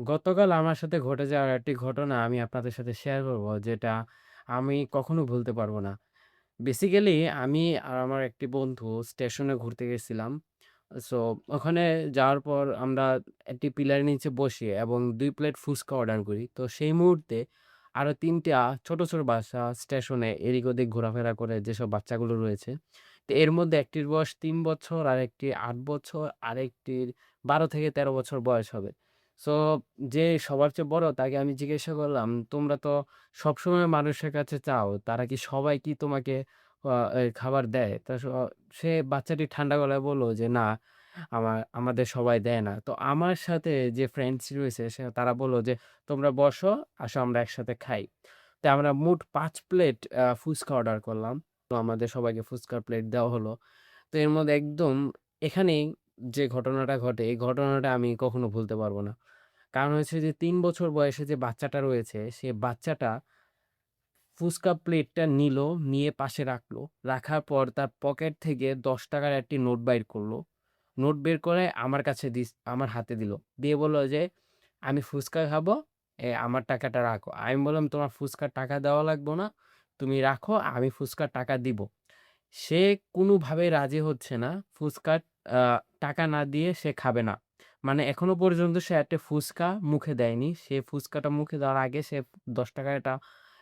গতকাল আমার সাথে ঘটে যাওয়া একটি ঘটনা আমি আপনাদের সাথে শেয়ার করব, যেটা আমি কখনো ভুলতে পারবো না। বেসিক্যালি আমি আর আমার একটি বন্ধু স্টেশনে ঘুরতে গেছিলাম। সো ওখানে যাওয়ার পর আমরা একটি পিলারের নিচে বসি এবং ২ প্লেট ফুচকা অর্ডার করি। তো সেই মুহূর্তে আরো ৩ টা ছোট, ছোট বাচ্চা স্টেশনে এদিক ওদিক ঘোরাফেরা করে, যেসব বাচ্চাগুলো রয়েছে। তো এর মধ্যে একটির বয়স ৩ বছর, আরেকটির ৮ বছর, আরেকটির ১২ থেকে ১৩ বছর বয়স হবে। সো যে সবার চেয়ে বড় তাকে আমি জিজ্ঞাসা করলাম, "তোমরা তো সবসময় মানুষের কাছে চাও, তারা কি সবাই কি তোমাকে এই খাবার দেয়?" সে বাচ্চাটি ঠান্ডা গলায় বলল যে, "না, আমাদের সবাই দেয় না।" তো আমার সাথে যে ফ্রেন্ডস রয়েছে তারা বলল যে, "তোমরা বসো, আসো আমরা একসাথে খাই।" তো আমরা মোট ৫ প্লেট ফুচকা অর্ডার করলাম। তো আমাদের সবাইকে ফুচকার প্লেট দেওয়া হলো। তো এর মধ্যে একদম এখানেই যে ঘটনাটা ঘটে, এই ঘটনাটা আমি কখনো ভুলতে পারব না। কারণ হচ্ছে যে ৩ বছর বয়সে যে বাচ্চাটা রয়েছে, সে বাচ্চাটা ফুচকা প্লেটটা নিলো, নিয়ে পাশে রাখলো। রাখার পর তার পকেট থেকে ৳১০ একটি নোট বাইর করলো। নোট বের করে আমার কাছে আমার হাতে দিল। দিয়ে বলল যে, "আমি ফুচকা খাবো, আমার টাকাটা রাখো।" আমি বললাম, "তোমার ফুচকার টাকা দেওয়া লাগবে না। তুমি রাখো, আমি ফুচকার টাকা দিব।" সে কোনোভাবেই রাজি হচ্ছে না। ফুচকার আ টাকা না দিয়ে সে খাবে না। মানে এখনো পর্যন্ত সে একটা ফুচকা মুখে দেয়নি। সে ফুচকাটা মুখে দেওয়ার আগে সে ৳১০ একটা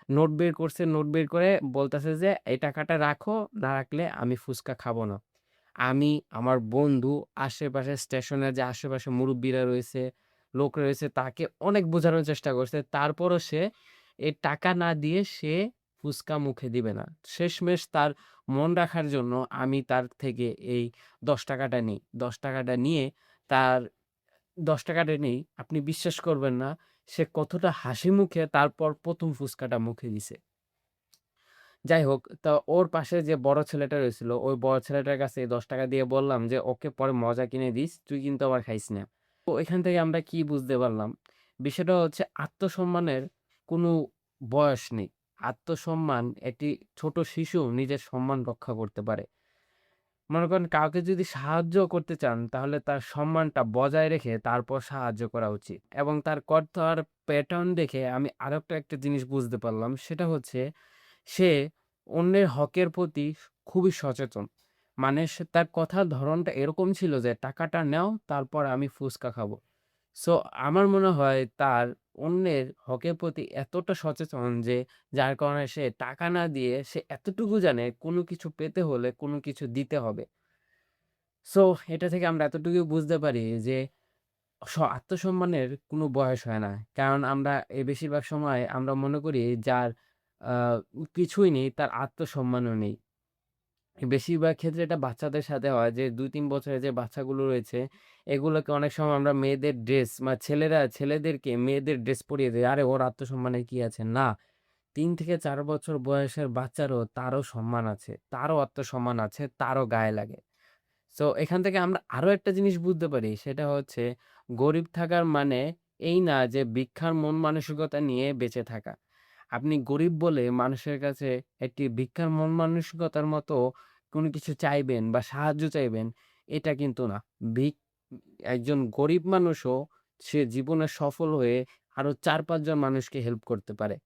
নোট বের করছে। নোট বের করে বলতেছে যে, "এই টাকাটা রাখো, না রাখলে আমি ফুচকা খাবো না।" আমি, আমার বন্ধু, আশেপাশে স্টেশনের যে আশেপাশে মুরুব্বিরা রয়েছে, লোক রয়েছে, তাকে অনেক বোঝানোর চেষ্টা করছে। তারপরও সে এই টাকা না দিয়ে সে ফুচকা মুখে দিবে না। শেষমেশ তার মন রাখার জন্য আমি তার থেকে এই ৳১০ নিই। ৳১০ নিয়ে তার ৳১০ নেই। আপনি বিশ্বাস করবেন না, সে কতটা হাসিমুখে তারপর ১ম ফুচকাটা মুখে দিছে। যাই হোক, তো ওর পাশে যে বড় ছেলেটা রয়েছিল, ওই বড় ছেলেটার কাছে ৳১০ দিয়ে বললাম যে, "ওকে পরে মজা কিনে দিস। তুই কিন্তু আবার খাইস না।" তো এখান থেকে আমরা কি বুঝতে পারলাম? বিষয়টা হচ্ছে আত্মসম্মানের কোনো বয়স নেই। আত্মসম্মান একটি ছোট শিশু নিজের সম্মান রক্ষা করতে পারে। মনে করেন কাউকে যদি সাহায্য করতে চান, তাহলে তার সম্মানটা বজায় রেখে তারপর সাহায্য করা উচিত। এবং তার কথার প্যাটার্ন দেখে আমি আরেকটা একটা জিনিস বুঝতে পারলাম। সেটা হচ্ছে সে অন্যের হকের প্রতি খুবই সচেতন। মানে তার কথার ধরণটা এরকম ছিল যে, "টাকাটা নেও, তারপর আমি ফুচকা খাবো।" সো আমার মনে হয় তার অন্যের হকের প্রতি এতটা সচেতন যে, যার কারণে সে টাকা না দিয়ে সে এতটুকু জানে কোনো কিছু পেতে হলে কোনো কিছু দিতে হবে। সো এটা থেকে আমরা এতটুকু বুঝতে পারি যে আত্মসম্মানের কোনো বয়স হয় না। কারণ আমরা বেশিরভাগ সময় আমরা মনে করি যার আ কিছুই নেই তার আত্মসম্মানও নেই। বেশিরভাগ ক্ষেত্রে এটা বাচ্চাদের সাথে হয় যে ২-৩ বছরের যে বাচ্চাগুলো রয়েছে, এগুলোকে অনেক সময় আমরা মেয়েদের ড্রেস বা ছেলেদেরকে মেয়েদের ড্রেস পরিয়ে দেয়। আরে ওর আত্মসম্মানের কি আছে? না, ৩ থেকে ৪ বছর বয়সের বাচ্চারও তারও সম্মান আছে, তারও আত্মসম্মান আছে, তারও গায়ে লাগে। সো এখান থেকে আমরা আরো একটা জিনিস বুঝতে পারি, সেটা হচ্ছে গরিব থাকার মানে এই না যে ভিক্ষার মন মানসিকতা নিয়ে বেঁচে থাকা। আপনি গরিব বলে মানুষের কাছে একটি ভিক্ষার মন মানসিকতার মতো কোনো কিছু চাইবেন বা সাহায্য চাইবেন, এটা কিন্তু না। ভিক একজন গরিব মানুষও সে জীবনে সফল হয়ে আরো ৪-৫ জন মানুষকে হেল্প করতে পারে।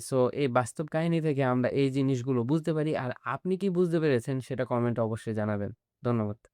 সো এই বাস্তব কাহিনী থেকে আমরা এই জিনিসগুলো বুঝতে পারি। আর আপনি কি বুঝতে পেরেছেন সেটা কমেন্টে অবশ্যই জানাবেন। ধন্যবাদ।